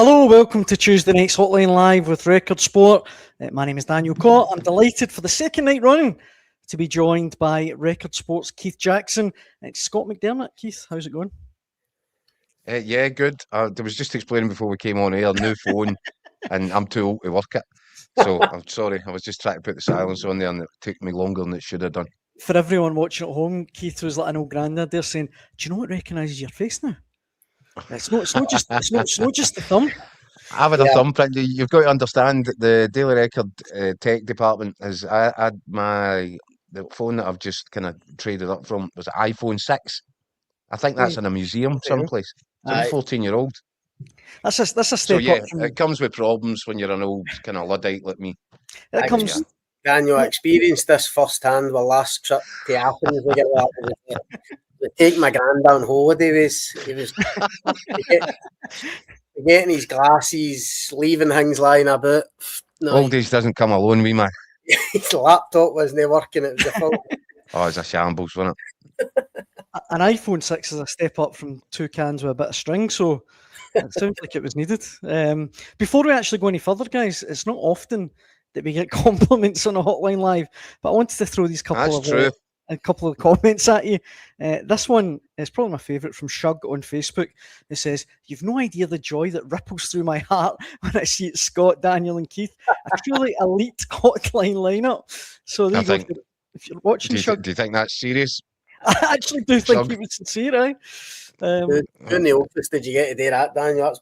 Hello, welcome to Tuesday night's Hotline Live with Record Sport. My name is Daniel Cott. I'm delighted for the second night running to be joined by Record Sport's Keith Jackson. It's Scott McDermott. Keith, how's it going? Yeah, good. I was just explaining before we came on air, new phone, and I'm too old to work it. So I'm sorry, I was just trying to put the silence on there, and it took me longer than it should have done. For everyone watching at home, Keith was like an old grandad there saying, "Do you know what recognises your face now? It's not just the thumb." I've had a thumbprint. You've got to understand that the Daily Record tech department has had the phone that I've just kind of traded up from was an iPhone 6. I think that's in a museum someplace. It's a 14-year-old. That's a So step yeah, up from. it comes with problems when you're an old kind of Luddite like me. It comes. Daniel, I experienced this firsthand. The last trip to Athens, we take my grand on holiday. He was getting his glasses, leaving things lying about. No, old age doesn't come alone, me man. His laptop wasn't working. It was a fault. Oh, it's a shambles, wasn't it? An iPhone 6 is a step up from 2 cans with a bit of string, so it sounds like it was needed. Before we actually go any further, guys, it's not often that we get compliments on a Hotline Live, but I wanted to throw these a couple of comments at you. This one is probably my favourite from Shug on Facebook. It says, "You've no idea the joy that ripples through my heart when I see it's Scott, Daniel and Keith. A truly elite Hotline lineup." So there you go. If you're watching Shug... Do you think that's serious? I actually do think he was sincere, eh? Who in the office did you get to do that, Daniel?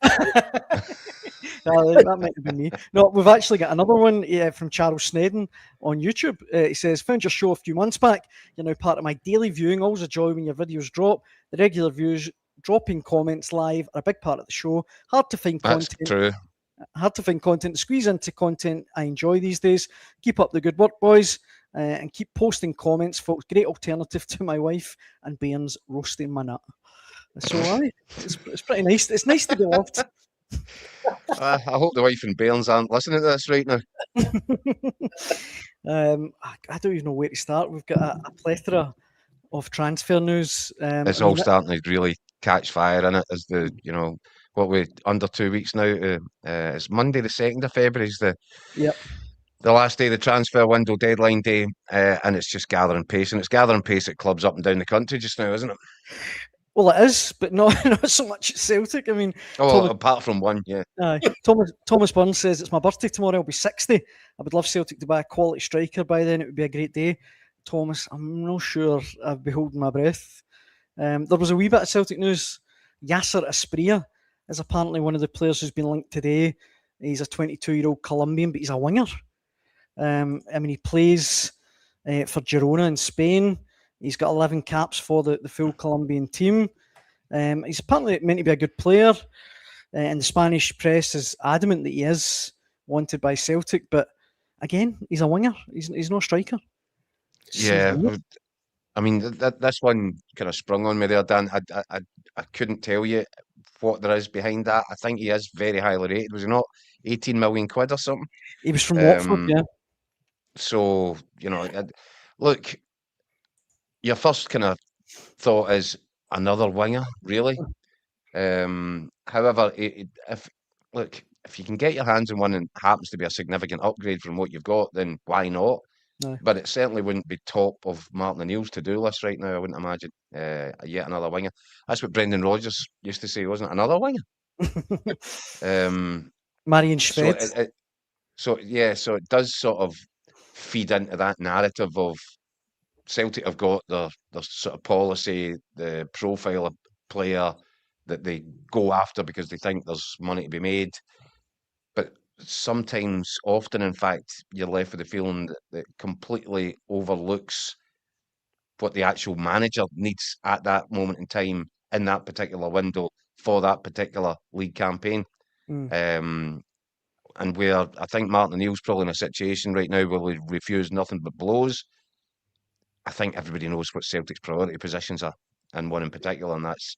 That might have been me. No, we've actually got another one from Charles Snedden on YouTube. He says, "Found your show a few months back. You're now part of my daily viewing. Always a joy when your videos drop. The regular views, dropping comments live are a big part of the show. Hard to find content. That's true. Hard to find content to squeeze into content I enjoy these days. Keep up the good work, boys. And keep posting comments, folks. Great alternative to my wife and Bairns roasting my nut." So it's pretty nice. It's nice to be loved. I hope the wife and Bairns aren't listening to this right now. I don't even know where to start. We've got a plethora of transfer news. It's all starting to really catch fire in it. As what we under 2 weeks now. It's Monday, the 2nd of February. Is the last day of the transfer window, deadline day, and it's just gathering pace. And it's gathering pace at clubs up and down the country just now, isn't it? Well, it is, but not so much at Celtic. I mean, apart from one, yeah. Thomas Burns says, "It's my birthday tomorrow. I'll be 60. I would love Celtic to buy a quality striker by then. It would be a great day." Thomas, I'm not sure I'd be holding my breath. There was a wee bit of Celtic news. Yasser Asprilla is apparently one of the players who's been linked today. He's a 22-year-old Colombian, but he's a winger. He plays for Girona in Spain. He's got 11 caps for the full Colombian team. He's apparently meant to be a good player, and the Spanish press is adamant that he is wanted by Celtic. But again, he's a winger. He's no striker. Yeah, I mean this one kind of sprung on me there, Dan. I couldn't tell you what there is behind that. I think he is very highly rated. Was he not 18 million quid or something? He was from Watford, yeah. So look. Your first kind of thought is another winger, really. However, if you can get your hands on one and happens to be a significant upgrade from what you've got, then why not? No. But it certainly wouldn't be top of Martin O'Neill's to-do list right now. I wouldn't imagine yet another winger. That's what Brendan Rodgers used to say, wasn't it? Another winger. Marian Schved. So it does sort of feed into that narrative of Celtic have got their sort of policy, the profile of player that they go after because they think there's money to be made. But often, in fact, you're left with the feeling that completely overlooks what the actual manager needs at that moment in time in that particular window for that particular league campaign. And where I think Martin O'Neill's probably in a situation right now where we refuse nothing but blows. I think everybody knows what Celtic's priority positions are, and one in particular, and that's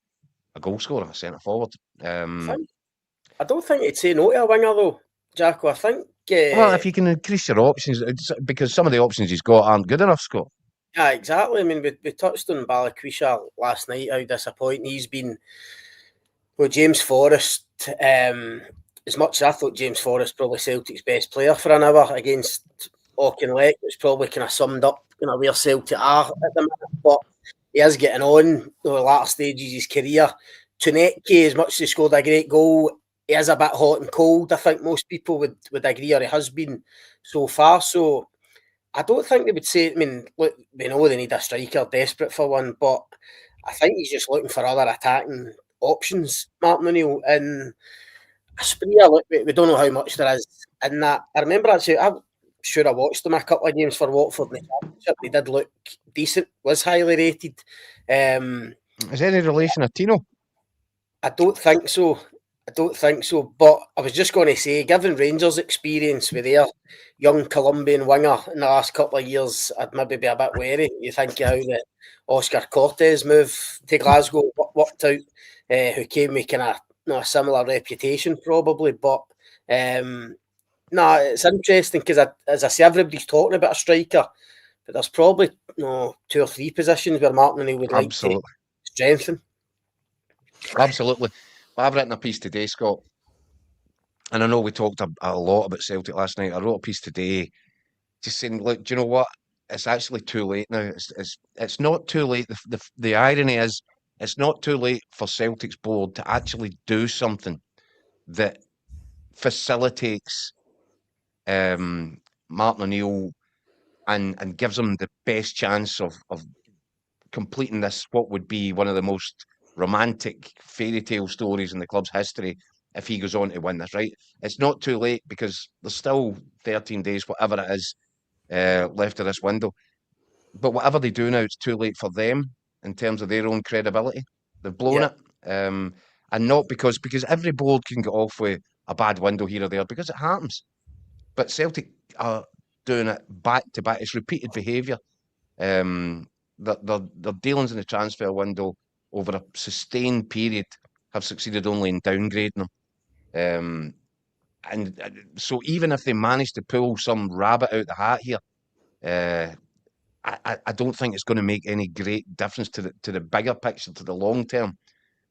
a goal scorer, a centre forward. I don't think he'd say no to a winger though, Jacko. I think. Well, if you can increase your options, because some of the options he's got aren't good enough, Scott. Yeah, exactly. I mean, we touched on Balikwisha last night. How disappointing he's been. Well, James Forrest as much as I thought James Forrest probably Celtic's best player for an hour against Auchinleck, which probably kind of summed up where Celtic are at the minute. But he is getting on the latter stages of his career. Tunecki, as much as he scored a great goal, he is a bit hot and cold. I think most people would agree, or he has been so far. So I don't think they would say. I mean, look, we know they need a striker, desperate for one, but I think he's just looking for other attacking options, Martin O'Neill. And Asprilla, look, we don't know how much there is in that. I remember actually, I'm sure I watched them a couple of games for Watford in the Championship. They did look decent, was highly rated. Is there any relation to Tino? I don't think so. But I was just going to say, given Rangers' experience with their young Colombian winger in the last couple of years, I'd maybe be a bit wary. You think of how the Oscar Cortez move to Glasgow worked out, who came with kind of a similar reputation probably. But it's interesting because, as I say, everybody's talking about a striker, but there's probably 2 or 3 positions where Martin O'Neill would like to strengthen. Absolutely. I've written a piece today, Scott, and I know we talked a lot about Celtic last night. I wrote a piece today just saying, look, do you know what? It's actually too late now. It's not too late. The irony is, it's not too late for Celtic's board to actually do something that facilitates Martin O'Neill and gives him the best chance of completing this, what would be one of the most romantic fairy tale stories in the club's history if he goes on to win this, right? It's not too late because there's still 13 days, whatever it is, left of this window. But whatever they do now, it's too late for them in terms of their own credibility. They've blown it. And not because every board can get off with a bad window here or there, because it happens. But Celtic are doing it back to back. It's repeated behaviour. Their dealings in the transfer window over a sustained period have succeeded only in downgrading them. And so even if they manage to pull some rabbit out the hat here, I don't think it's going to make any great difference to the bigger picture, to the long term.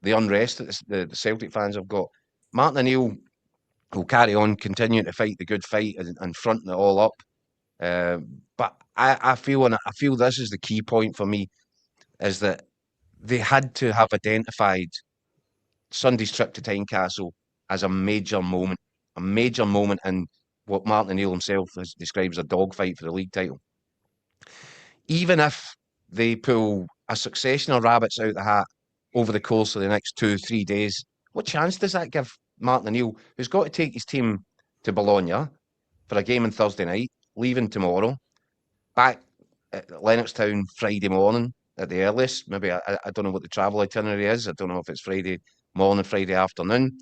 The unrest that the Celtic fans have got. Martin O'Neill will carry on continuing to fight the good fight and fronting it all up. But I feel this is the key point for me, is that they had to have identified Sunday's trip to Tynecastle as a major moment in what Martin O'Neill himself has described as a dogfight for the league title. Even if they pull a succession of rabbits out the hat over the course of the next 2-3 days, what chance does that give Martin O'Neill, who's got to take his team to Bologna for a game on Thursday night, leaving tomorrow, back at Lennoxtown Friday morning at the earliest? Maybe I don't know what the travel itinerary is. I don't know if it's Friday morning, Friday afternoon.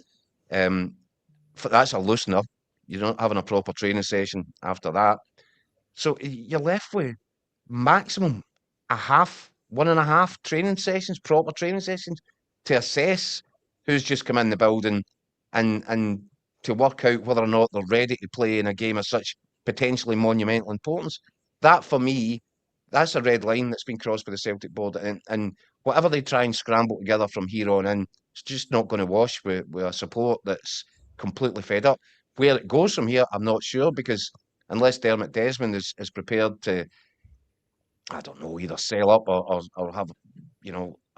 That's a loosener. You're not having a proper training session after that. So you're left with maximum 1.5 training sessions, proper training sessions, to assess who's just come in the building and to work out whether or not they're ready to play in a game of such potentially monumental importance. That, for me, that's a red line that's been crossed by the Celtic board. And whatever they try and scramble together from here on in, it's just not going to wash with a support that's completely fed up. Where it goes from here, I'm not sure, because unless Dermot Desmond is prepared to, I don't know, either sell up or have,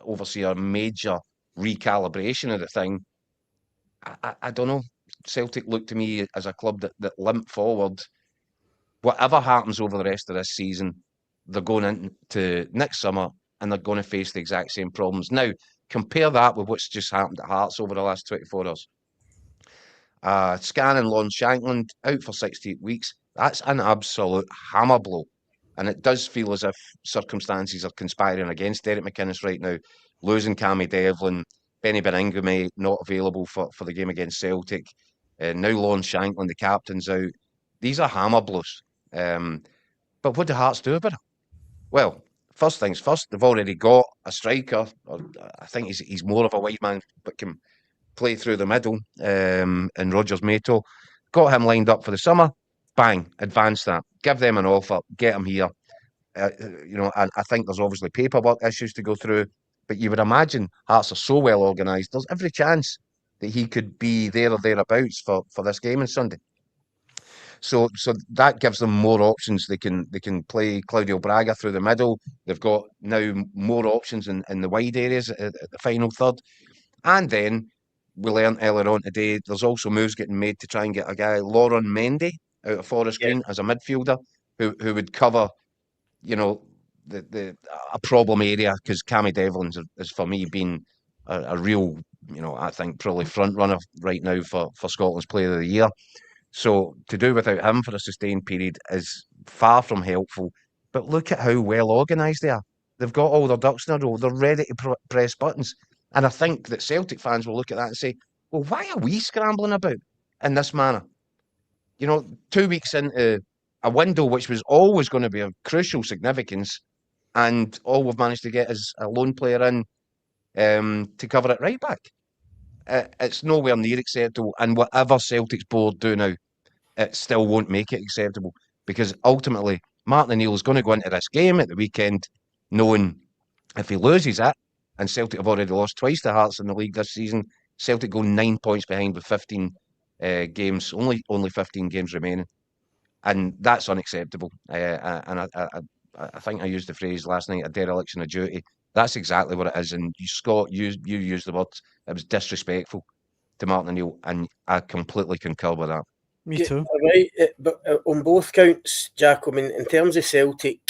oversee a major recalibration of the thing, I don't know. Celtic look to me as a club that limp forward. Whatever happens over the rest of this season, they're going into next summer and they're going to face the exact same problems. Now, compare that with what's just happened at Hearts over the last 24 hours. Scanning Lawrence Shankland out for 68 weeks. That's an absolute hammer blow. And it does feel as if circumstances are conspiring against Derek McInnes right now. Losing Cammy Devlin, Benny Beningame not available for the game against Celtic. Now Lawrence Shankland, the captain's out. These are hammer blows. But what do Hearts do about it? Well, first things first, they've already got a striker. Or I think he's more of a wide man, but can play through the middle. And Rogers Mato got him lined up for the summer. Bang, advance that. Give them an offer. Get him here. And I think there's obviously paperwork issues to go through. But you would imagine Hearts are so well organised. There's every chance that he could be there or thereabouts for this game on Sunday. So that gives them more options. They can play Claudio Braga through the middle. They've got now more options in the wide areas at the final third. And then we learned earlier on today, there's also moves getting made to try and get a guy, Lauren Mendy, out of Forest Green as a midfielder who would cover, you know, a problem area, because Cammy Devlin has for me been a real, you know, I think probably front runner right now for Scotland's Player of the Year. So to do without him for a sustained period is far from helpful. But look at how well organised they are. They've got all their ducks in a row. They're ready to press buttons. And I think that Celtic fans will look at that and say, well, why are we scrambling about in this manner? You know, 2 weeks into a window which was always going to be of crucial significance, and all we've managed to get is a lone player in to cover it right back. It's nowhere near acceptable. And whatever Celtic's board do now, it still won't make it acceptable, because ultimately Martin O'Neill is going to go into this game at the weekend knowing if he loses it, and Celtic have already lost twice to Hearts in the league this season, Celtic go 9 points behind with 15 games, only 15 games remaining, and that's unacceptable. And I think I used the phrase last night, a dereliction of duty. That's exactly what it is. And you, Scott, you used the words, it was disrespectful to Martin O'Neill, and I completely concur with that. Me too. Right, but on both counts, Jack, I mean, in terms of Celtic,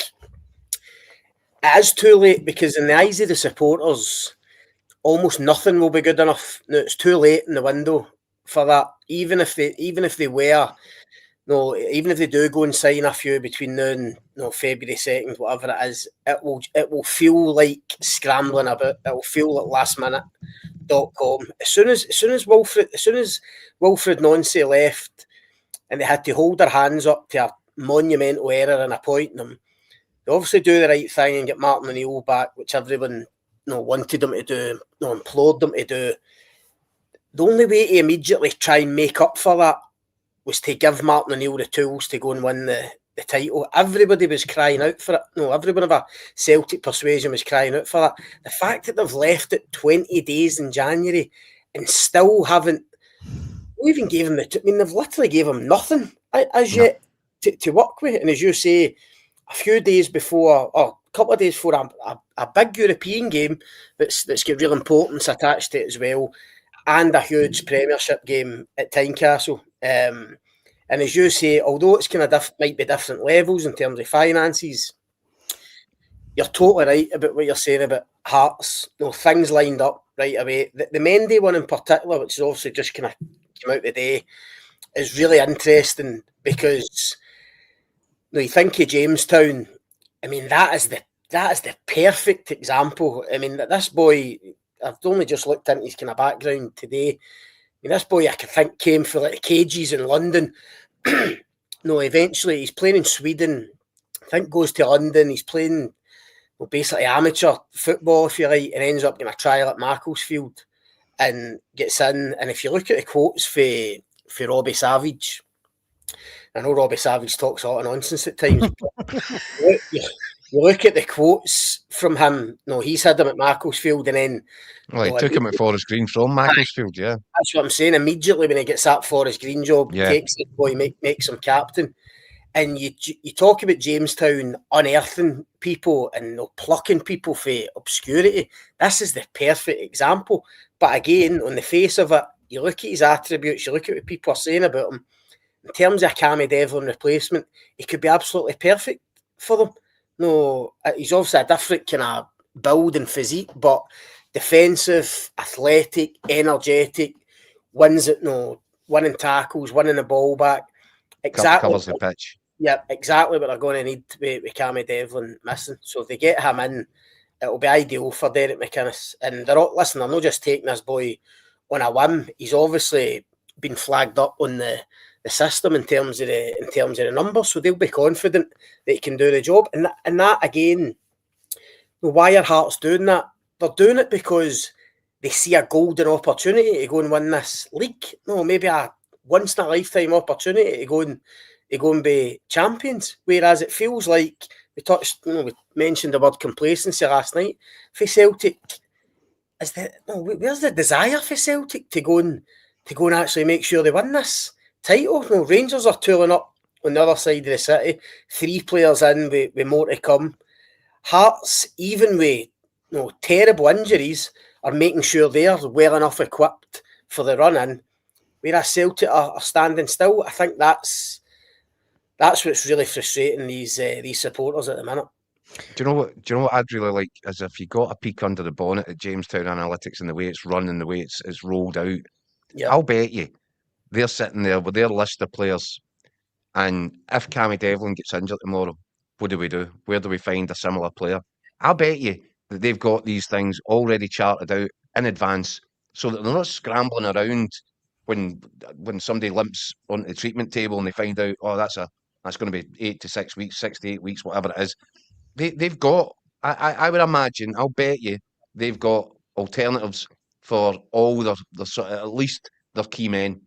it is too late, because in the eyes of the supporters, almost nothing will be good enough. No, it's too late in the window for that. Even if they were, no, even if they do go and sign a few between now and February 2nd, whatever it is, it will feel like scrambling about. It will feel like lastminute.com. As soon as Wilfred Nonce left, and they had to hold their hands up to a monumental error in appointing him, they obviously do the right thing and get Martin O'Neill back, which everyone wanted them to do, implored them to do. The only way to immediately try and make up for that was to give Martin O'Neill the tools to go and win the title. Everybody was crying out for it. No, everyone of a Celtic persuasion was crying out for that. The fact that they've left it 20 days in January and still haven't even gave him they've literally gave him nothing as yet to work with. And as you say, a few days before, or a couple of days before a big European game that's got real importance attached to it as well, and a huge Premiership game at Tynecastle. And as you say, although it's kind of might be different levels in terms of finances, you're totally right about what you're saying about Hearts. Things lined up right away. The Mendy one in particular, which is obviously just kind of came out today, is really interesting, because you think of Jamestown. I mean, that is the perfect example. I mean, this boy, I've only just looked into his kind of background today. I mean, this boy, I think, came for like the cages in London. Eventually he's playing in Sweden. I think goes to London. He's playing basically amateur football, if you like, and ends up getting a trial at Macclesfield and gets in. And if you look at the quotes for Robbie Savage, I know Robbie Savage talks a lot of nonsense at times, but you look at the quotes from him. He's had him at Macclesfield, and then he took him at Forest Green from Macclesfield. Yeah, that's what I'm saying. Immediately when he gets that Forest Green job, takes the boy, makes him captain. And you talk about Jamestown unearthing people and plucking people for obscurity. This is the perfect example. But again, on the face of it, you look at his attributes, you look at what people are saying about him. In terms of a Cammy Devlin replacement, he could be absolutely perfect for them. He's obviously a different kind of build and physique, but defensive, athletic, energetic, wins it, winning tackles, winning the ball back. Exactly. Covers the pitch. Yeah, exactly what they're going to need with Cammy Devlin missing. So if they get him in, it'll be ideal for Derek McInnes. And they're not just taking this boy on a whim. He's obviously been flagged up on the system in terms of the numbers, so they'll be confident that he can do the job. And that again, why are Hearts doing that? They're doing it because they see a golden opportunity to go and win this league. Maybe a once in a lifetime opportunity to go and be champions. Whereas it feels like we mentioned the word complacency last night. For Celtic, where's the desire for Celtic to go and actually make sure they win this title? No, Rangers are tooling up on the other side of the city. 3 players in with more to come. Hearts, even with terrible injuries, are making sure they're well enough equipped for the run in. Whereas Celtic are standing still. I think that's what's really frustrating these supporters at the minute. Do you know what I'd really like is if you got a peek under the bonnet at Jamestown Analytics and the way it's run and the way it's rolled out. Yeah. I'll bet you they're sitting there with their list of players, and if Cammy Devlin gets injured tomorrow, what do we do? Where do we find a similar player? I'll bet you that they've got these things already charted out in advance so that they're not scrambling around when somebody limps onto the treatment table and they find out, oh, that's going to be 8 to 6 weeks, 6 to 8 weeks, whatever it is. They've got, I would imagine, I'll bet you they've got alternatives for all their sort of, at least their key men,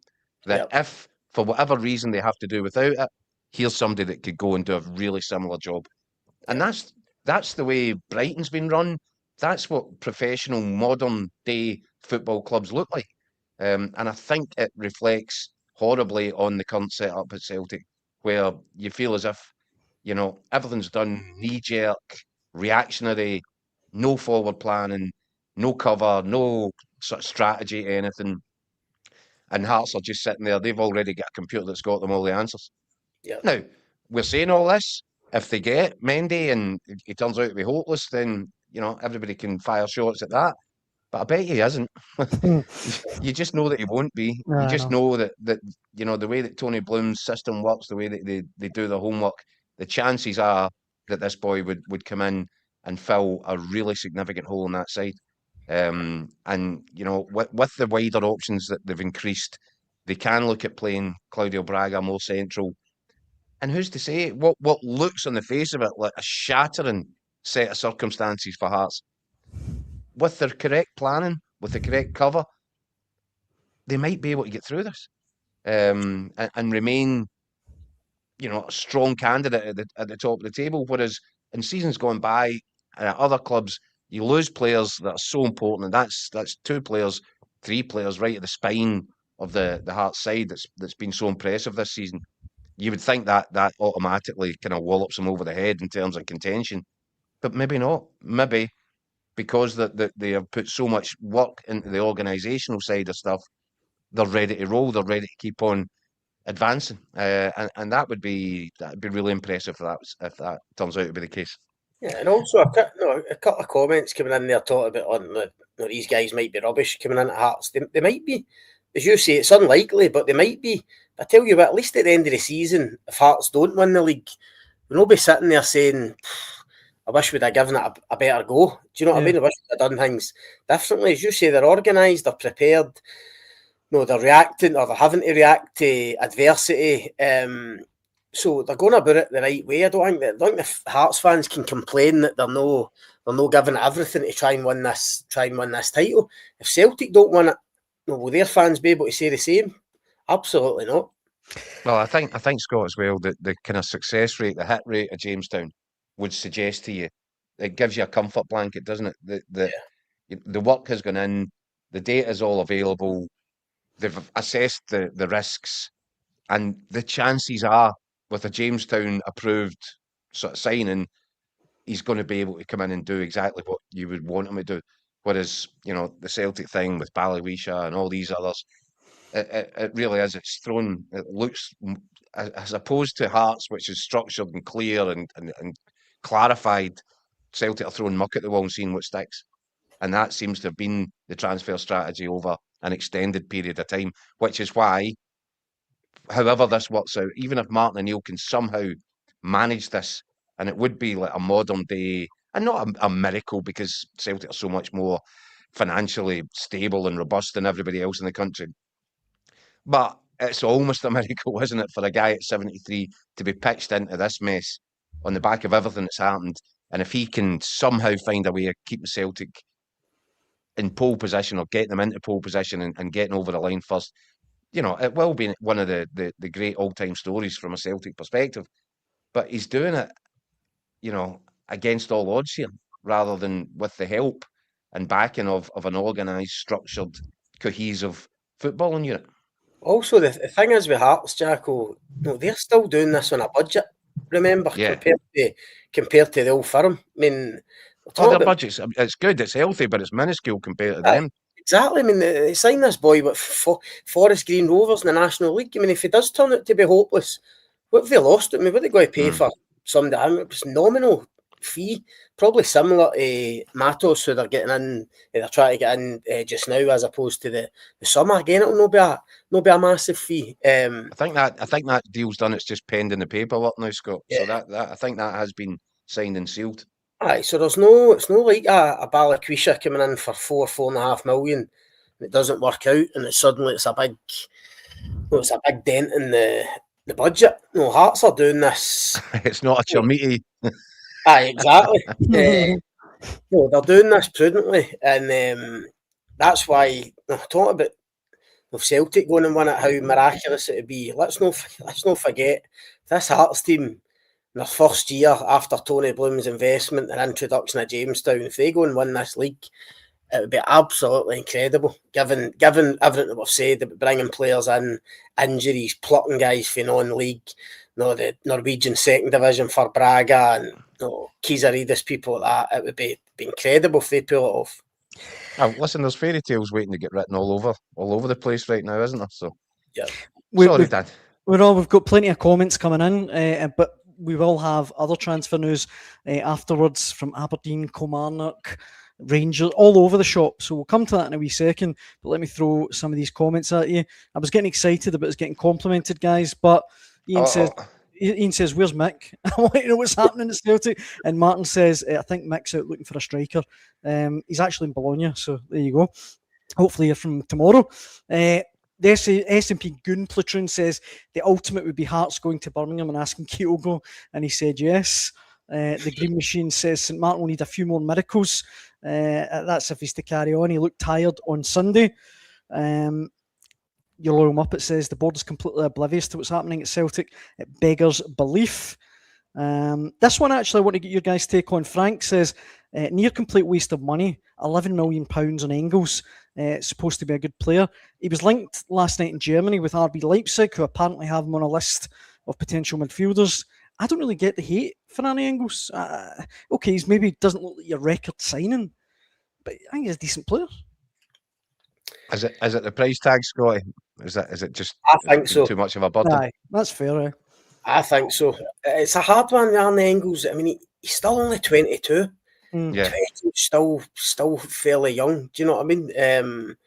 that if for whatever reason they have to do without it, here's somebody that could go and do a really similar job. And that's the way Brighton's been run. That's what professional modern day football clubs look like. And I think it reflects horribly on the current setup at Celtic, where you feel as if, everything's done knee-jerk, reactionary, no forward planning, no cover, no sort of strategy, anything. And Hearts are just sitting there. They've already got a computer that's got them all the answers. Yeah. Now, we're saying all this. If they get Mendy and he turns out to be hopeless, then, everybody can fire shots at that. But I bet he isn't. You just know that he won't be. You just know that the way that Tony Bloom's system works, the way that they do their homework, the chances are that this boy would come in and fill a really significant hole in that side. And with the wider options that they've increased, they can look at playing Claudio Braga more central. And who's to say what looks on the face of it like a shattering set of circumstances for Hearts? With their correct planning, with the correct cover, they might be able to get through this and remain, a strong candidate at the top of the table. Whereas in seasons gone by, at other clubs, you lose players that are so important, and that's 2 players, 3 players right at the spine of the Hearts side that's been so impressive this season. You would think that automatically kind of wallops them over the head in terms of contention, but maybe not. Maybe because that they have put so much work into the organisational side of stuff, they're ready to roll. They're ready to keep on advancing, and that'd be really impressive if that turns out to be the case. Yeah, and also a couple of comments coming in there talking about these guys might be rubbish coming in at Hearts. They might be, as you say, it's unlikely, but they might be. I tell you what, at least at the end of the season, if Hearts don't win the league, we'll not be sitting there saying, I wish we'd have given it a better go. Do you know what I mean? I wish we'd have done things differently. As you say, they're organised, they're prepared. No, they're reacting or they're having to react to adversity. So they're going about it the right way. I don't think the Hearts fans can complain that they're no giving it everything to try and win this title. If Celtic don't win it, will their fans be able to say the same? Absolutely not. Well, I think Scott as well, that the kind of success rate, the hit rate of Jamestown would suggest to you, it gives you a comfort blanket, doesn't it? The work has gone in, the data is all available, they've assessed the risks, and the chances are, with a Jamestown approved sort of signing, he's going to be able to come in and do exactly what you would want him to do. Whereas, the Celtic thing with Balawisha and all these others, it really is. It looks, as opposed to Hearts, which is structured and clear and clarified, Celtic are throwing muck at the wall and seeing what sticks. And that seems to have been the transfer strategy over an extended period of time, which is why, however this works out, even if Martin O'Neill can somehow manage this, and it would be like a modern day, and not a miracle because Celtic are so much more financially stable and robust than everybody else in the country. But it's almost a miracle, isn't it, for a guy at 73 to be pitched into this mess on the back of everything that's happened. And if he can somehow find a way of keeping Celtic in pole position or getting them into pole position and getting over the line first, it will be one of the great all-time stories from a Celtic perspective. But he's doing it, against all odds here, rather than with the help and backing of an organised, structured, cohesive footballing unit. Also, the thing is with Hearts, Jacko, no, they're still doing this on a budget. Remember, Yeah. compared to the old firm. I mean, Their budget's it's good, it's healthy, but it's minuscule compared to them. Exactly. I mean, they signed this boy with Forest Green Rovers in the National League. I mean, if he does turn out to be hopeless, what have they lost? I mean, what are they going to pay for somebody? I mean, it was nominal fee, probably similar to Matos, who they're getting in. They're trying to get in just now, as opposed to the summer. Again, it'll not be a massive fee. I think that deal's done. It's just penned in the paperwork now, Scott. Yeah. So that I think that has been signed and sealed. Aye, so it's no like a Balikwisha coming in for 4.5 million, and it doesn't work out, and suddenly it's a big dent in the budget. No, Hearts are doing this. It's not a chumity. Aye, exactly. No, they're doing this prudently, and that's why talking about Celtic going and win it, how miraculous it would be. Let's not forget this Hearts team. Their first year after Tony Bloom's investment and introduction of Jamestown, if they go and win this league, it would be absolutely incredible. Given everything that we've said about bringing players in, injuries, plucking guys from non-league, the Norwegian second division for Braga and Kizaridis, people like that, it would be incredible if they pull it off. Oh, listen, there's fairy tales waiting to get written all over the place right now, isn't there? So yeah, sorry, Dad. We've got plenty of comments coming in, but we will have other transfer news afterwards from Aberdeen, Kilmarnock, Rangers, all over the shop. So we'll come to that in a wee second. But let me throw some of these comments at you. I was getting excited about us getting complimented, guys, but Ian says, "Where's Mick? I want to know what's happening at Celtic." And Martin says, "I think Mick's out looking for a striker. He's actually in Bologna, so there you go. Hopefully you're from tomorrow." The S&P Goon Platoon says the ultimate would be Hearts going to Birmingham and asking Kyogo, and he said yes. The Green Machine says St Martin will need a few more miracles. That's if he's to carry on. He looked tired on Sunday. Your Loyal Muppet says the board is completely oblivious to what's happening at Celtic. It beggars belief. This one actually I want to get your guys' take on. Frank says near complete waste of money. £11 million on Engels. Supposed to be a good player. He was linked last night in Germany with RB Leipzig, who apparently have him on a list of potential midfielders. I don't really get the hate for Annie Engels. Okay, he's maybe doesn't look like your record signing, but I think he's a decent player. Is it the price tag, Scotty? Is it just I think so. Too much of a burden? Aye, that's fair. I think so. It's a hard one, Arnie Engels. I mean, he's still only 22. Yeah. 20, still fairly young. Do you know what I mean?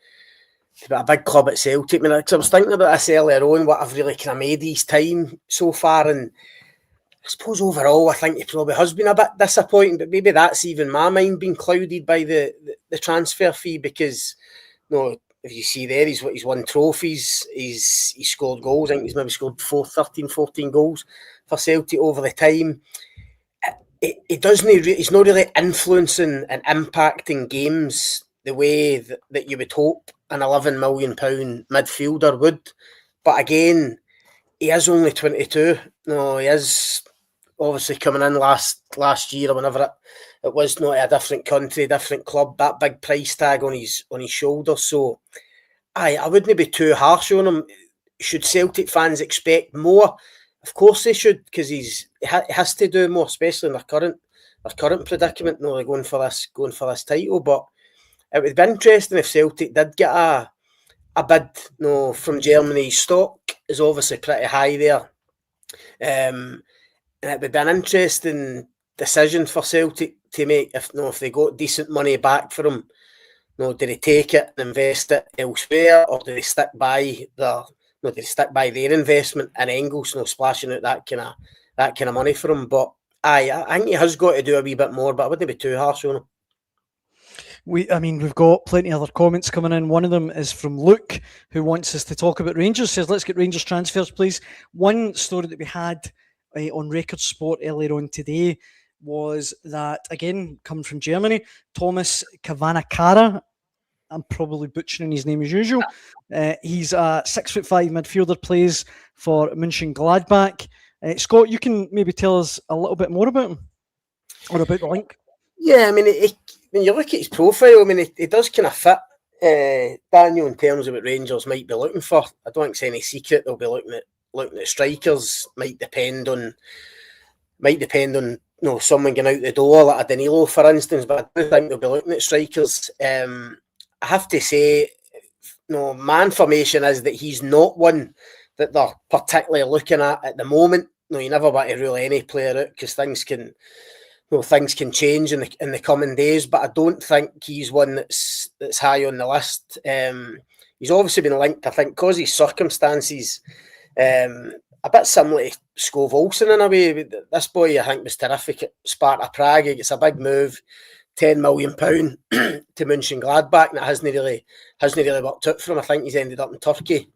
But a big club at Celtic. I mean, I was thinking about this earlier on, what I've really kind of made his time so far, and I suppose overall, I think he probably has been a bit disappointing, but maybe that's even my mind being clouded by the transfer fee, because if you see there, he's won trophies, he's scored goals. I think he's maybe scored 14 goals for Celtic over the time. He's not really influencing and impacting games the way that you would hope an £11 million midfielder would. But again, he is only 22. He is obviously coming in last year or whenever it was, not a different country, different club, that big price tag on his shoulder. So I wouldn't be too harsh on him. Should Celtic fans expect more? Of course they should, because he has to do more, especially in their current predicament. They're going for this title. But it would be interesting if Celtic did get a bid. From Germany. Stock is obviously pretty high there, and it would be an interesting decision for Celtic to make if they got decent money back for him. Do they take it and invest it elsewhere, or do they stick by their investment in Engels, splashing out that kind of money for him? But I think he has got to do a wee bit more, but I wouldn't be too harsh on him. We've got plenty of other comments coming in. One of them is from Luke, who wants us to talk about Rangers. Says, let's get Rangers transfers, please. One story that we had on Record Sport earlier on today was that, again, coming from Germany, Thomas Kavanakara, I'm probably butchering his name as usual. He's a 6'5" midfielder, plays for Mönchengladbach. Scott, you can maybe tell us a little bit more about him, or about the link. Yeah, I mean, when you look at his profile, I mean, he does kind of fit Daniel in terms of what Rangers might be looking for. I don't think it's any secret they'll be looking at strikers. Might depend on someone getting out the door, like a Danilo, for instance. But I do think they'll be looking at strikers. I have to say, man formation is that he's not one that they're particularly looking at the moment. You never want to rule any player out because things can change in the coming days. But I don't think he's one that's high on the list. He's obviously been linked, I think, because his circumstances. A bit similar to Skov Olsen in a way. This boy, I think, was terrific at Sparta Prague. He gets a big move, £10 million to Mönchengladbach, and it hasn't really worked out for him. I think he's ended up in Turkey,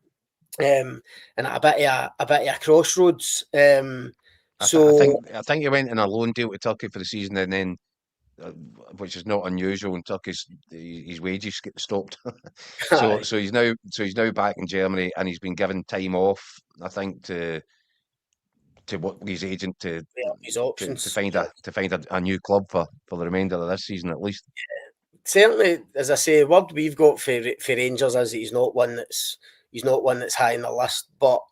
and at a bit of a crossroads. I think he went in a loan deal to Turkey for the season, and then, which is not unusual in Turkey, his wages get stopped. so he's now back in Germany, and he's been given time off, I think, to work with his agent to his options to find a new club for the remainder of this season at least. Certainly, as I say, word we've got for Rangers is that he's not one that's high on the list. But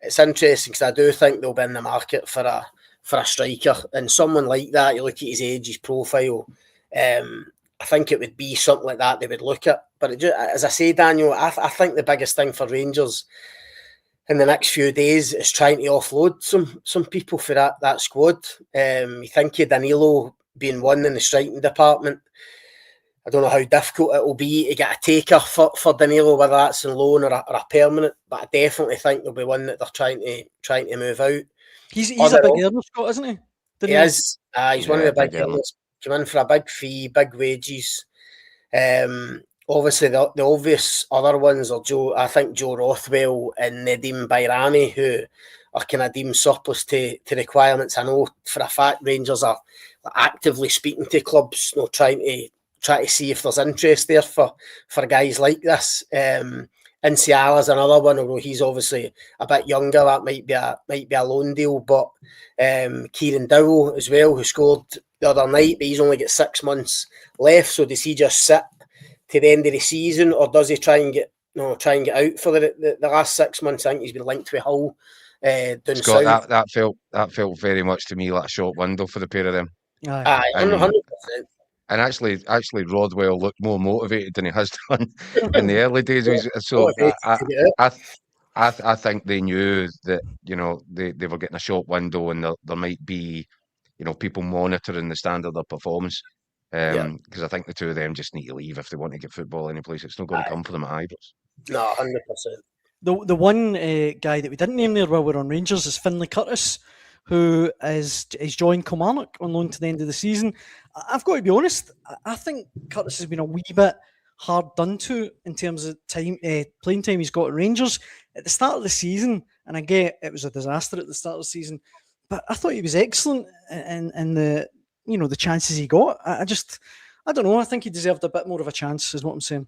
it's interesting because I do think they'll be in the market for a striker, and someone like that. You look at his age, his profile. I think it would be something like that they would look at. But as I say, Daniel, I think the biggest thing for Rangers in the next few days is trying to offload some people for that squad. You think of Danilo being one in the striking department. I don't know how difficult it will be to get a taker for Danilo, whether that's in loan or a permanent. But I definitely think there'll be one that they're trying to move out. He's a big earner, Scott, isn't he? Danilo? He is. He's one of the big earners. Come in for a big fee, big wages. Obviously, the obvious other ones are Joe Rothwell and Nedim Bayrami, who are kind of deemed surplus to requirements. I know for a fact Rangers are actively speaking to clubs, trying to see if there's interest there for guys like this. Inciala's another one, although he's obviously a bit younger. That might be a loan deal. But Kieran Dowell as well, who scored the other night, but he's only got 6 months left. So does he just sit to the end of the season, or does he try and get out for the last 6 months? I think he's been linked with Hull down Scott, south. that felt very much to me like a short window for the pair of them. Aye, 100%. And actually, Rodwell looked more motivated than he has done in the early days. So I think they knew that they were getting a short window, and there might be people monitoring the standard of performance. Because I think the two of them just need to leave if they want to get football anyplace. It's not going to come for them at Ibrox. No, 100%. The one guy that we didn't name there while we're on Rangers is Finley Curtis, who is joined Kilmarnock on loan to the end of the season. I've got to be honest, I think Curtis has been a wee bit hard done to in terms of playing time he's got at Rangers at the start of the season. And I get it was a disaster at the start of the season, but I thought he was excellent in the the chances he got. I don't know. I think he deserved a bit more of a chance, is what I'm saying.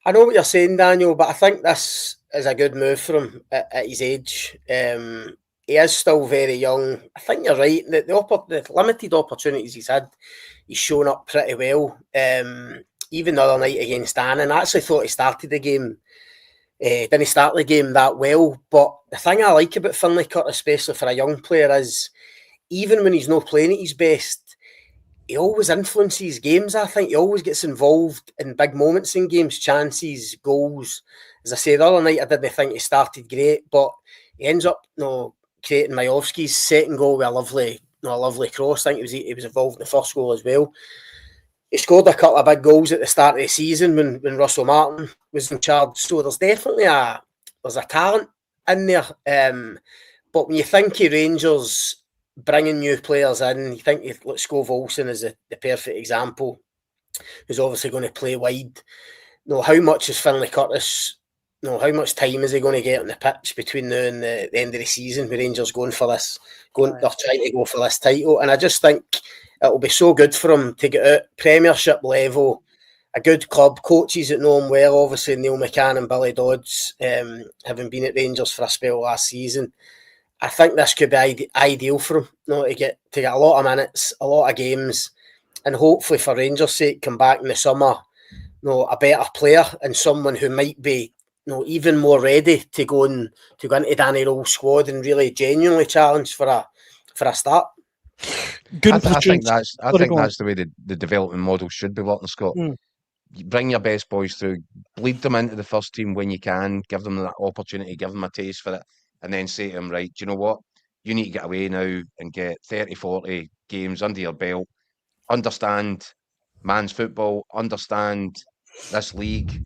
I know what you're saying, Daniel, but I think this is a good move for him at his age. He is still very young. I think you're right. The limited opportunities he's had, he's shown up pretty well. Even the other night against Annan, I actually thought he started the game. Didn't start the game that well. But the thing I like about Finley Curtis, especially for a young player, is even when he's not playing at his best, he always influences games. I think he always gets involved in big moments in games, chances, goals. As I said the other night, I didn't think he started great, but he ends up creating Majovski's second goal with a lovely cross. I think he was involved in the first goal as well. He scored a couple of big goals at the start of the season when Russell Martin was in charge. So there's definitely a talent in there. But when you think of Rangers bringing new players in, you think Skov Olsen is the perfect example, who's obviously going to play wide. How much is Finley Curtis? How much time is he going to get on the pitch between now and the end of the season with Rangers going for this? They're trying to go for this title, and I just think it'll be so good for him to get out Premiership level, a good club, coaches that know him well. Obviously, Neil McCann and Billy Dodds, having been at Rangers for a spell last season. I think this could be ideal for him, to get a lot of minutes, a lot of games. and hopefully for Rangers' sake, come back in the summer, a better player and someone who might be, even more ready to go into Danny Rowe's squad and really genuinely challenge for a start. I think that's the way the development model should be working, Scott. You bring your best boys through, bleed them into the first team when you can, give them that opportunity, give them a taste for it, and then say to them, right, do you know what? You need to get away now and get 30, 40 games under your belt, understand man's football, understand this league.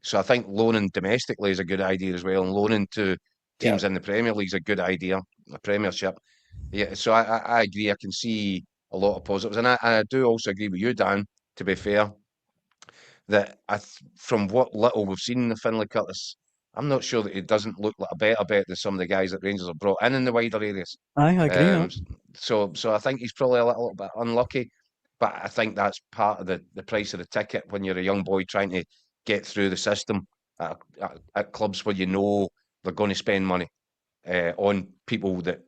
So I think loaning domestically is a good idea as well, and loaning to teams in the Premier League is a good idea, the Premiership. Yeah, so I agree. I can see a lot of positives, and I do also agree with you, Dan, to be fair, that from what little we've seen in the Finley Curtis, I'm not sure that he doesn't look like a better bet than some of the guys that Rangers have brought in the wider areas. I agree. So I think he's probably a little bit unlucky, but I think that's part of the price of the ticket when you're a young boy trying to get through the system at clubs where you know they're going to spend money on people that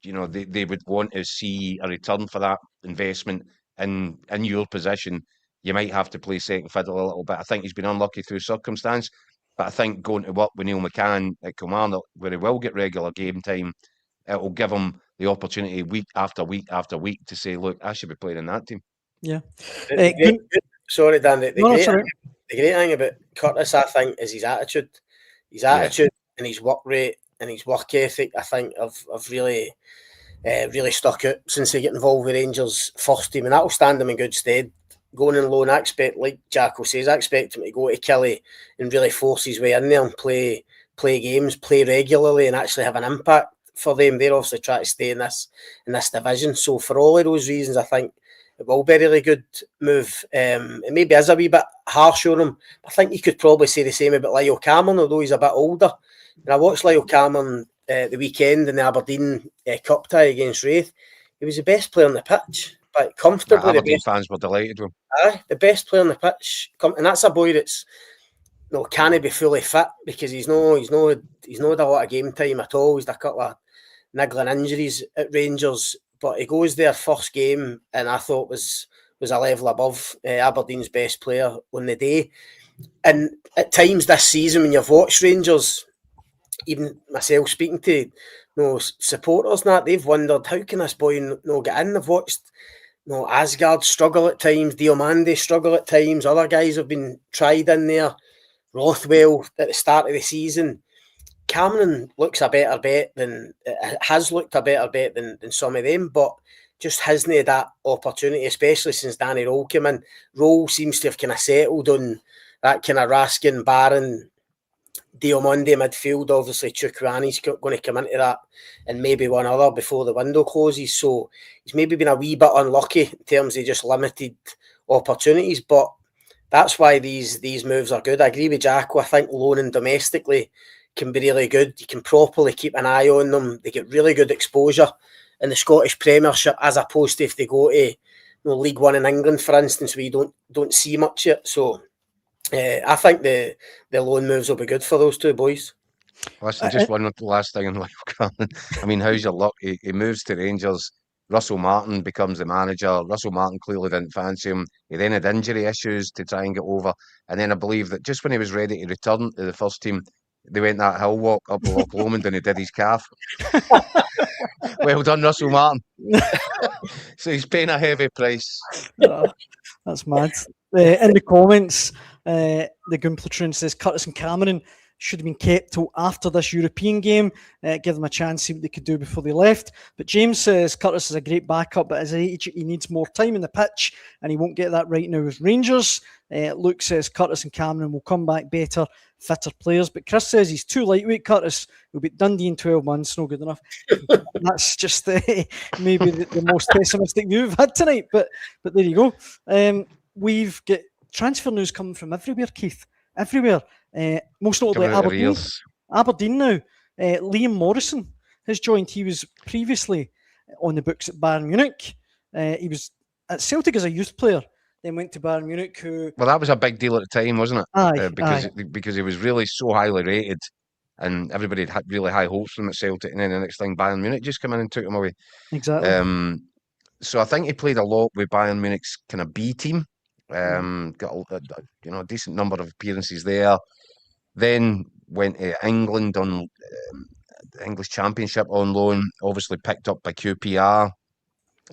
they would want to see a return for that investment in your position. You might have to play second fiddle a little bit. I think he's been unlucky through circumstance, but I think going to work with Neil McCann at Kilmarnock, where he will get regular game time, it will give him the opportunity week after week after week to say, look, I should be playing in that team. Yeah. Sorry, Dan. The great thing about Curtis, I think, is his attitude. His attitude and his work rate and his work ethic, I think, have really stuck out since he got involved with Rangers first team, and that will stand him in good stead. Going in loan, I expect, like Jacko says, I expect him to go to Kelly and really force his way in there and play games, play regularly, and actually have an impact for them. They're obviously trying to stay in this division. So for all of those reasons, I think it will be a really good move. It maybe is a wee bit harsh on him. I think you could probably say the same about Lyle Cameron, although he's a bit older. And I watched Lyle Cameron the weekend in the Aberdeen Cup tie against Raith. He was the best player on the pitch, but comfortably. Aberdeen fans were delighted with him. The best player on the pitch, and that's a boy that's can't be fully fit because he's not had a lot of game time at all. He's had a couple of niggling injuries at Rangers, but he goes there first game, and I thought was a level above Aberdeen's best player on the day. And at times this season, when you've watched Rangers, even myself speaking to supporters and that, they've wondered, how can this boy not get in? They've watched Asgard struggle at times, Diomande struggle at times, other guys have been tried in there, Rothwell at the start of the season. Cameron looks a better bet than some of them, but just hasn't had that opportunity, especially since Danny Rowe came in. Rowe seems to have kind of settled on that kind of Raskin, Barron, Diomande midfield. Obviously Chukwuani's going to come into that, and maybe one other before the window closes. So he's maybe been a wee bit unlucky in terms of just limited opportunities, but that's why these moves are good. I agree with Jacko. I think loaning domestically can be really good. You can properly keep an eye on them. They get really good exposure in the Scottish Premiership, as opposed to if they go to League One in England, for instance, where you don't see much yet. So I think the loan moves will be good for those two boys. Listen, just one last thing on Lyle Cameron. I mean, how's your luck? He moves to Rangers. Russell Martin becomes the manager. Russell Martin clearly didn't fancy him. He then had injury issues to try and get over. And then I believe that just when he was ready to return to the first team, they went that hill walk up Loch Lomond and he did his calf. Well done, Russell Martin. So he's paying a heavy price. That's mad. In the comments, the Goomplatroon says Curtis and Cameron should have been kept till after this European game, give them a chance, see what they could do before they left. But James says Curtis is a great backup, but at his age, he needs more time in the pitch, and he won't get that right now with Rangers. Luke says Curtis and Cameron will come back better, fitter players. But Chris says he's too lightweight, Curtis. He'll be at Dundee in 12 months, no good enough. That's just maybe the most pessimistic view we've had tonight, but there you go. We've got transfer news coming from everywhere, Keith. Everywhere. Most notably Aberdeen now. Liam Morrison has joined. He was previously on the books at Bayern Munich. He was at Celtic as a youth player, then went to Bayern Munich. Well, that was a big deal at the time, wasn't it? Because he was really so highly rated, and everybody had really high hopes from him at Celtic. And then the next thing, Bayern Munich just came in and took him away. Exactly. So I think he played a lot with Bayern Munich's kind of B team. Got a decent number of appearances there. Then went to England on the English Championship on loan. Obviously picked up by QPR.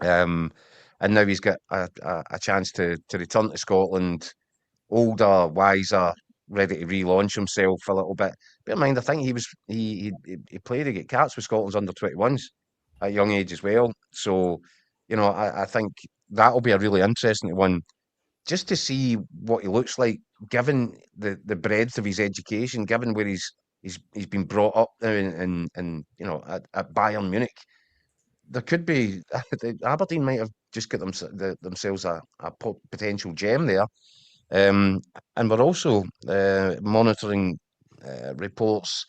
And now he's got a chance to return to Scotland, older, wiser, ready to relaunch himself a little bit. Bear in mind, I think he played to get caps with Scotland's under-21s at a young age as well. So, I think that'll be a really interesting one just to see what he looks like, given the breadth of his education, given where he's been brought up now at Bayern Munich. There could be Aberdeen might have just got themselves a potential gem there. And we're also monitoring reports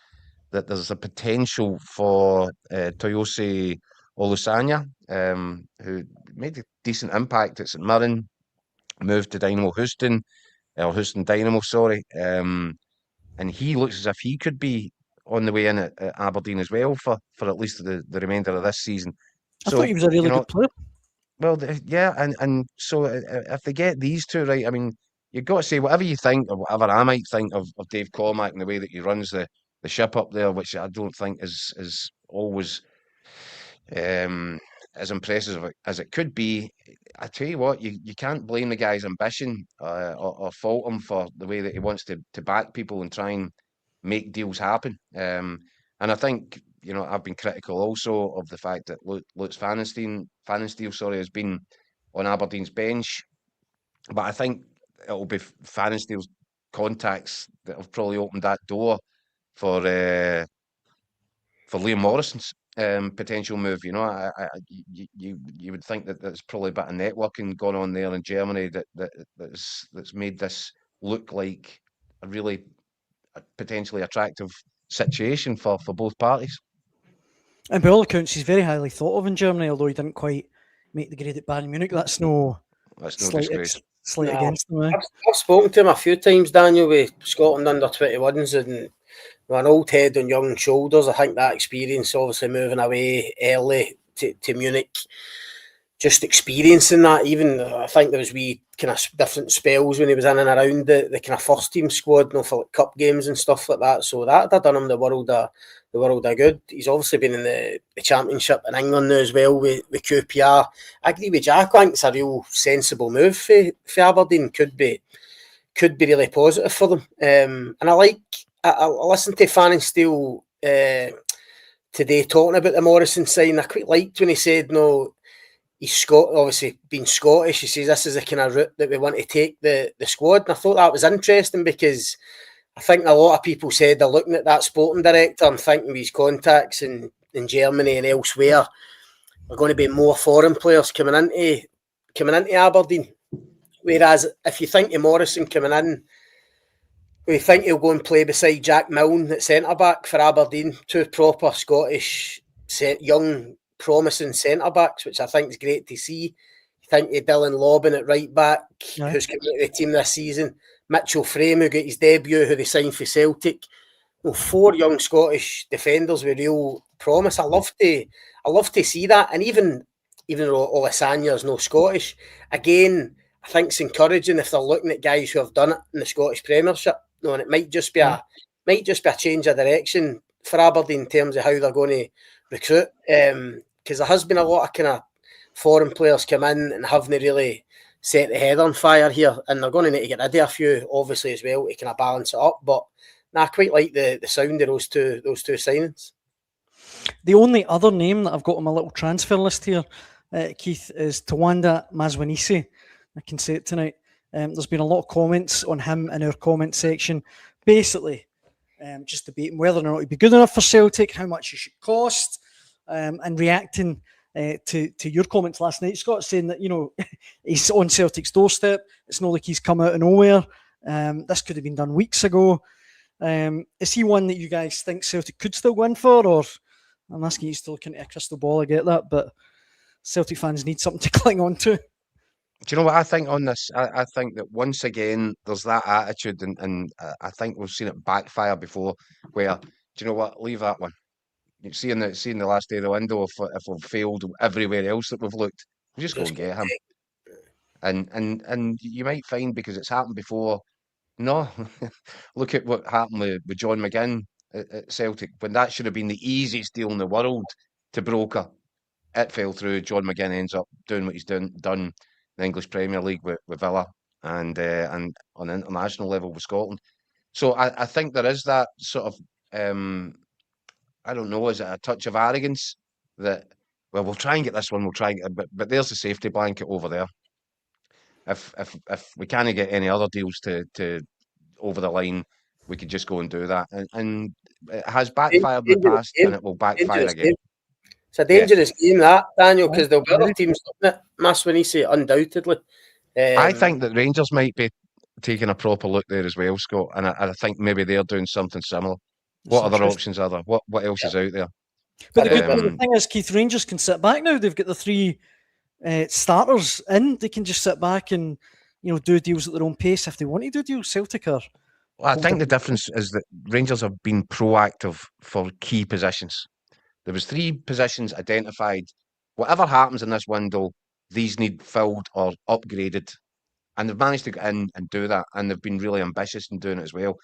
that there's a potential for Toyosi Olusanya, who made a decent impact at St Mirren, moved to Houston Dynamo, sorry. And he looks as if he could be on the way in at Aberdeen as well for at least the remainder of this season. I thought he was a really good player. Well, yeah, and so if they get these two right, I mean, you've got to say whatever you think, or whatever I might think of Dave Cormack and the way that he runs the ship up there, which I don't think is always as impressive as it could be. I tell you what, you can't blame the guy's ambition or fault him for the way that he wants to back people and try and make deals happen. And I think, I've been critical also of the fact that Lutz Pfannenstiel, sorry, has been on Aberdeen's bench. But I think it'll be Pfannenstiel's contacts that have probably opened that door for Liam Morrison's potential move. You would think that there's probably a bit of networking going on there in Germany that's made this look like a really potentially attractive situation for both parties. And by all accounts, he's very highly thought of in Germany, although he didn't quite make the grade at Bayern Munich. That's no disgrace. Slight against him. I've spoken to him a few times, Daniel, with Scotland under-21s, and with an old head on young shoulders. I think that experience, obviously moving away early to Munich, just experiencing that, even I think there was wee kind of different spells when he was in and around the kind of first team squad, for like cup games and stuff like that. So that done him the world of good. He's obviously been in the Championship in England now as well with QPR. I agree with Jack. I think it's a real sensible move for Aberdeen. Could be really positive for them. And I listened to Pfannenstiel today talking about the Morrison sign. I quite liked when he said, no, he's obviously being Scottish. He says this is the kind of route that we want to take the squad. And I thought that was interesting because I think a lot of people said they're looking at that sporting director and thinking of his contacts in Germany and elsewhere, there are going to be more foreign players coming into Aberdeen. Whereas if you think of Morrison coming in, we think he'll go and play beside Jack Milne at centre-back for Aberdeen, two proper Scottish young promising centre-backs, which I think is great to see. You think of Dylan Lobban at right-back, who's coming to the team this season. Mitchell Frame, who got his debut, who they signed for Celtic. Well, 4 young Scottish defenders with real promise. I love to see that. And even though Olusanya is no Scottish, again, I think it's encouraging if they're looking at guys who have done it in the Scottish Premiership. And it might just be a change of direction for Aberdeen in terms of how they're going to recruit. Because there has been a lot of kind of foreign players come in and haven't really set the head on fire here, and they're going to need to get rid of a few, obviously, as well, to kind of balance it up. But I quite like the sound of those two signings. The only other name that I've got on my little transfer list here, Keith, is Tawanda Mazwanisi. I can say it tonight. There's been a lot of comments on him in our comment section, basically just debating whether or not he'd be good enough for Celtic, how much he should cost, and reacting to your comments last night, Scott, saying that, he's on Celtic's doorstep. It's not like he's come out of nowhere. This could have been done weeks ago. Is he one that you guys think Celtic could still win for? Or I'm asking you to look into a crystal ball, I get that, but Celtic fans need something to cling on to. Do you know what I think on this? I think that once again, there's that attitude, and I think we've seen it backfire before, where, do you know what, leave that one. You've seen the last day of the window if we've failed everywhere else that we've looked. We'll just go and get him. And you might find, because it's happened before, no, look at what happened with John McGinn at Celtic, when that should have been the easiest deal in the world to broker. It fell through. John McGinn ends up doing what he's done in the English Premier League with Villa and on an international level with Scotland. So I think there is that sort of, I don't know, is it a touch of arrogance that, well, we'll try and get this one, we'll try and get, but there's the safety blanket over there. If we can't get any other deals to over the line, we could just go and do that. And it has backfired in the past, and it will backfire again. It's a dangerous game, that, Daniel, because there'll be other teams that miss when you say undoubtedly. I think that Rangers might be taking a proper look there as well, Scott, and I think maybe they're doing something similar. What other options are there? What else is out there? But the thing is, Keith, Rangers can sit back now. They've got the three starters in. They can just sit back and do deals at their own pace if they want to do deals. Celtic are. Well, I think the difference is that Rangers have been proactive for key positions. There was 3 positions identified. Whatever happens in this window, these need filled or upgraded. And they've managed to get in and do that. And they've been really ambitious in doing it as well.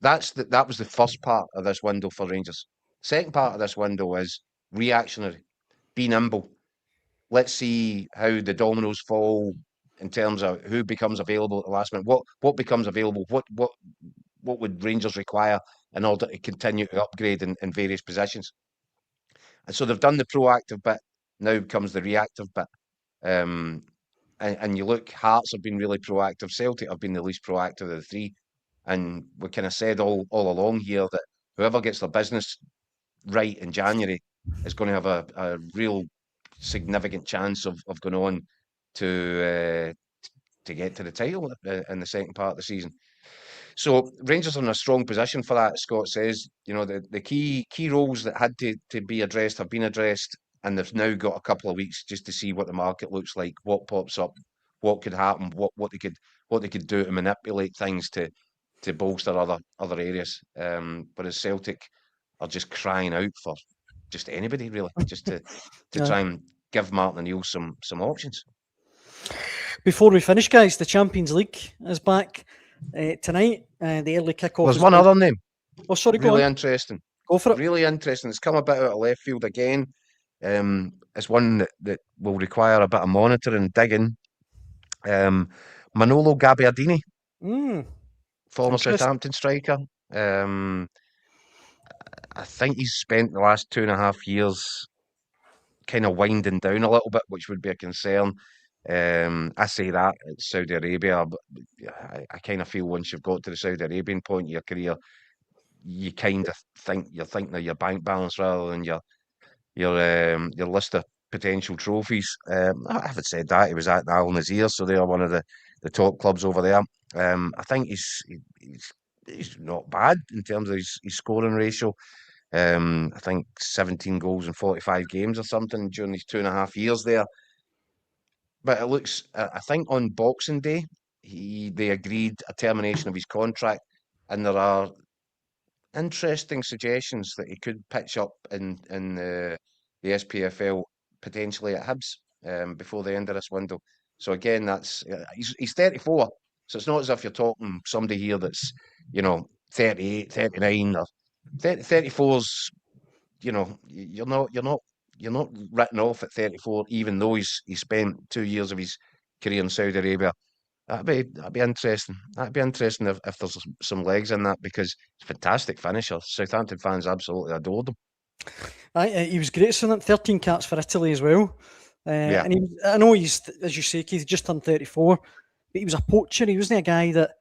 That was the first part of this window for Rangers. Second part of this window is reactionary. Be nimble. Let's see how the dominoes fall in terms of who becomes available at the last minute. What becomes available? What would Rangers require in order to continue to upgrade in various positions? And so they've done the proactive bit. Now comes the reactive bit. And you look, Hearts have been really proactive. Celtic have been the least proactive of the 3. And we kind of said all along here that whoever gets their business right in January is going to have a real significant chance of going on to get to the title in the second part of the season. So Rangers are in a strong position for that. Scott says, the key roles that had to be addressed have been addressed, and they've now got a couple of weeks just to see what the market looks like, what pops up, what could happen, what they could do to manipulate things to bolster other areas. Whereas Celtic are just crying out for just anybody really, just to try and give Martin O'Neill some options. Before we finish, guys, the Champions League is back tonight. The early kickoff. There's one other name. Oh, sorry, really interesting. Go for it. Really interesting. It's come a bit out of left field again. It's one that will require a bit of monitoring and digging. Manolo Gabbiadini, former Southampton striker. I think he's spent the last 2.5 years kind of winding down a little bit, which would be a concern. I say that it's Saudi Arabia, but I kind of feel once you've got to the Saudi Arabian point of your career, you kind of think you're thinking of your bank balance rather than your list of potential trophies. Having said that, he was at Al Nazir, so they are one of the top clubs over there. I think he's not bad in terms of his scoring ratio. I think 17 goals in 45 games or something during these 2.5 years there. But it looks, I think on Boxing Day, they agreed a termination of his contract, and there are interesting suggestions that he could pitch up in the SPFL potentially at Hibs before the end of this window. So again, he's 34, so it's not as if you're talking somebody here that's 38, 39 or 34's. You're not written off at 34, even though he's spent 2 years of his career in Saudi Arabia. That'd be interesting. That'd be interesting if there's some legs in that, because it's a fantastic finisher. Southampton fans absolutely adored him. He was great. So 13 caps for Italy as well. And I know he's, as you say, Keith, just turned 34, but he was a poacher. He wasn't a guy that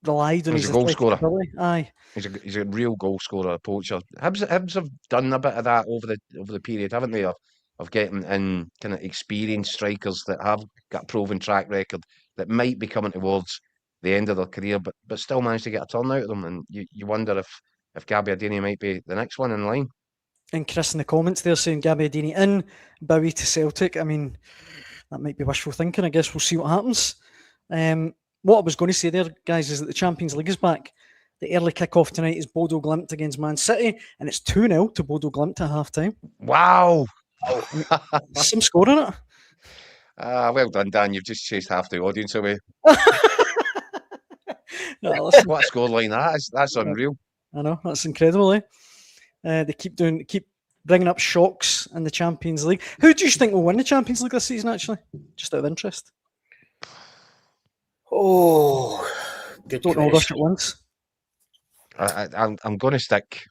relied on his goal scorer. Ability. Aye, he's a real goal scorer, a poacher. Hibs have done a bit of that over the period, haven't they? Of getting in kind of experienced strikers that have got a proven track record that might be coming towards the end of their career, but still manage to get a turn out of them. And you wonder if Gabbiadini might be the next one in line. And Chris in the comments there saying Gabbiadini in, Bowie to Celtic. I mean, that might be wishful thinking. I guess we'll see what happens. What I was going to say there, guys, is that the Champions League is back. The early kick-off tonight is Bodo Glimt against Man City, and it's 2-0 to Bodo Glimt at half-time. Wow! Some score in it. Well done, Dan. You've just chased half the audience away. No, listen, What a scoreline that is. That's unreal. I know, that's incredible, eh? They keep bringing up shocks in the Champions League. Who do you think will win the Champions League this season, actually? Just out of interest. Oh, good Don't all rush question. at once. I'm going to stick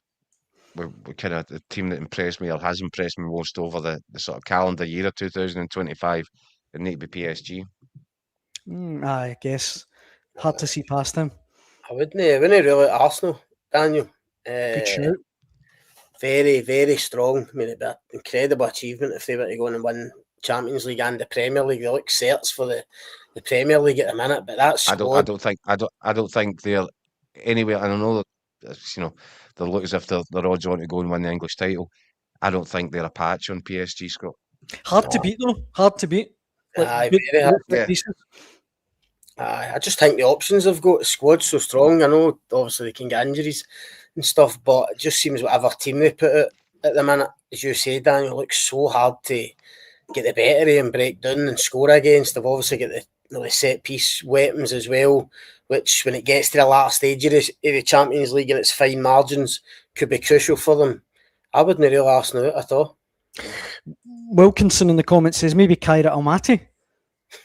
with kind of the team that impressed me or has impressed me most over the sort of calendar year of 2025. It need to be PSG. I guess. Hard to see past him. I wouldn't really Arsenal, Daniel. Good shout. Very, very strong. I mean, it'd be an incredible achievement if they were to go and win Champions League and the Premier League. They look certs for the Premier League at the minute, but that's I don't think they're anywhere. And I know that they look as if they're odds on to go and win the English title. I don't think they're a patch on PSG, Scott. Hard to beat though. Hard to beat. Aye, very hard. Yeah. I just think the options they've got, the squad's so strong. I know obviously they can get injuries and stuff, but it just seems whatever team they put out at the minute, as you say, Daniel, looks so hard to get the better of and break down and score against. They've obviously got the set piece weapons as well, which when it gets to the last stage of the Champions League and its fine margins could be crucial for them. I wouldn't rule Arsenal out at all. Wilkinson in the comments says maybe Kyra Almaty.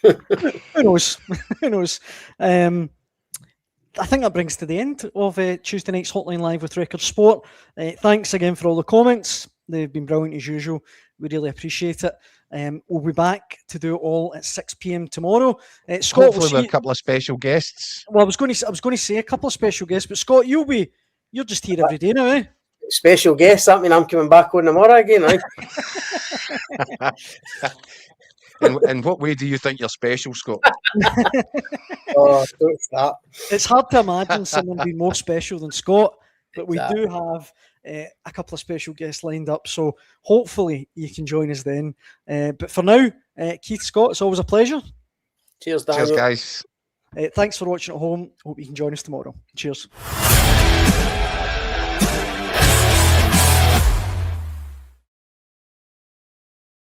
Who knows? Who knows? I think that brings to the end of Tuesday night's Hotline Live with Record Sport. Thanks again for all the comments. They've been brilliant as usual. We really appreciate it. We'll be back to do it all at 6 p.m. tomorrow. Scott, hopefully with a couple of special guests. Well, I was going to say a couple of special guests, but Scott, you're just here every day now, eh? Special guests. That means I'm coming back on tomorrow again, right? In what way do you think you're special, Scott? Oh, don't start. It's hard to imagine someone being more special than Scott, but we do have a couple of special guests lined up, so hopefully you can join us then. But for now, Keith, Scott, it's always a pleasure. Cheers, Daniel. Cheers, guys. Thanks for watching at home. Hope you can join us tomorrow. Cheers.